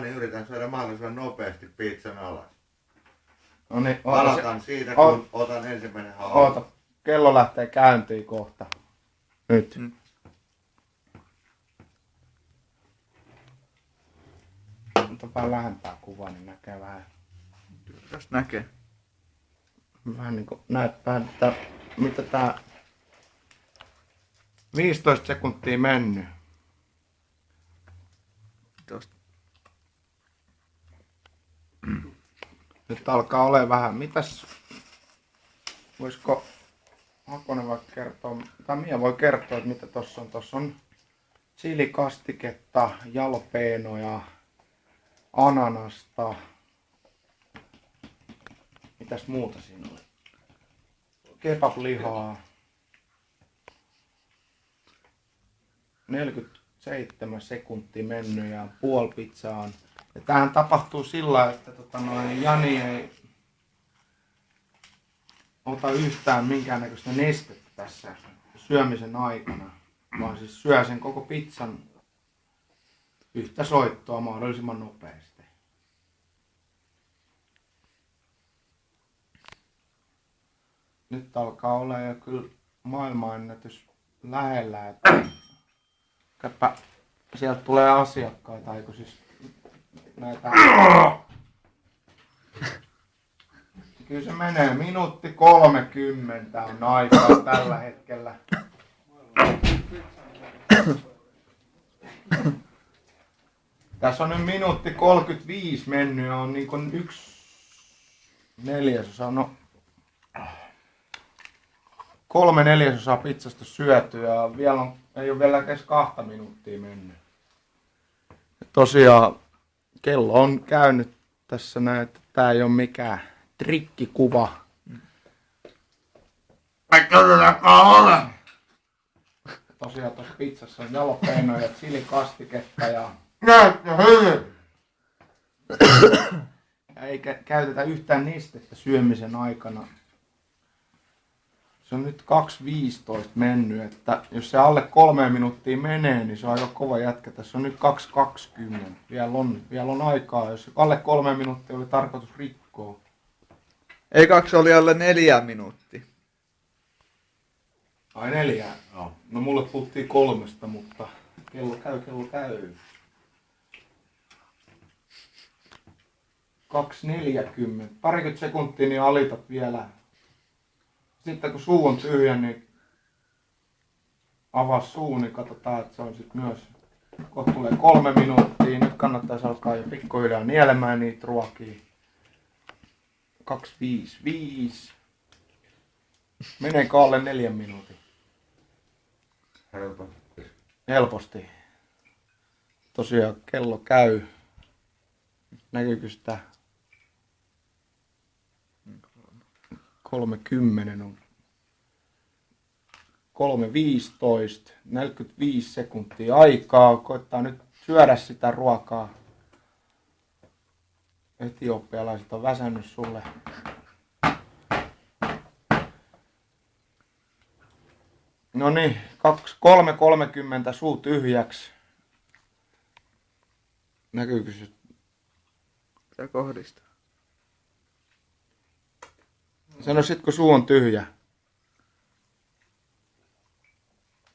niin yritän syödä mahdollisimman nopeasti pizzan alas. No niin, Aloitan siitä, kun otan ensimmäinen haun. Oota, kello lähtee käyntiin kohta. Nyt. Ota vähän lähempää kuvaa, niin näkee vähän. Jos näkee. Vähän niinku näyttää, että mitä tää 15 sekuntia mennyt. Tosta. Nyt alkaa olemaan vähän. Mitäs, voisiko Hakonen vaikka kertoa, tai Mia voi kertoa, että mitä tossa on. Tossa on chilikastiketta, jalpeenoja, ananasta. Mitäs muuta siinä oli? Kebablihaa. 47 sekuntia mennyt ja puoli pizzaa on. Ja tämähän tapahtuu sillä, että Jani ei ota yhtään minkäännäköistä nestettä tässä syömisen aikana, vaan siis syö sen koko pizzan yhtä soittoa mahdollisimman nopeasti. Nyt alkaa olla jo kyllä maailmanennätys lähellä, että sieltä tulee asiakkaita, eikö siis näitä. Kyllä se menee, minuutti 30 on aikaa tällä hetkellä. Tässä on nyt minuutti 35 mennyt ja on niin kuin 1/4, no 3/4 pizzasta syöty ja ei ole vielä edes 2 minuuttia mennyt. Ja tosiaan kello on käynyt tässä näin, että tää ei ole mikään trikkikuva. Ei todellakaan ole! Tosiaan tuossa pizzassa on jalapeenoja ja chilikastiketta ja Näyttää hyvin! eikä käytetä yhtään nestettä syömisen aikana. Se on nyt 2.15 mennyt, että jos se alle 3 minuuttia menee, niin se on aika kova jätkä. Tässä on nyt 2.20. Vielä on aikaa, jos alle 3 minuuttia oli tarkoitus rikkoa. Ei 2 oli alle 4 minuuttia. Ai 4? No. No mulle puhuttiin 3, mutta kello käy. 2.40. Parikymmentä sekuntia niin alitat vielä. Sitten kun suu on tyhjä, niin avaa suu, niin katsotaan, että se on sitten myös. Kohta tulee 3 minuuttia. Nyt kannattaisi alkaa jo pikkuhiljaa nielemään niitä ruokia. 2.55. Meneekö alle 4 minuutin? Helposti. Tosiaan kello käy. Näkyykö sitä? 3.10 on 3.15, 45 sekuntia aikaa. Koittaa nyt syödä sitä ruokaa. Etiopialaiset on väsännyt sulle. No niin, 3.30 suu tyhjäksi. Näkyykö se? Pitää kohdistaa. Sano sit kun suu on tyhjä.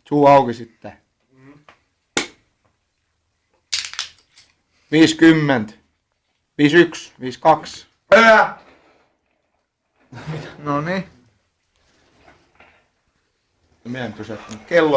Suu auki sitten. 50. 51. 52. No niin. Meidän pysähtynyt kello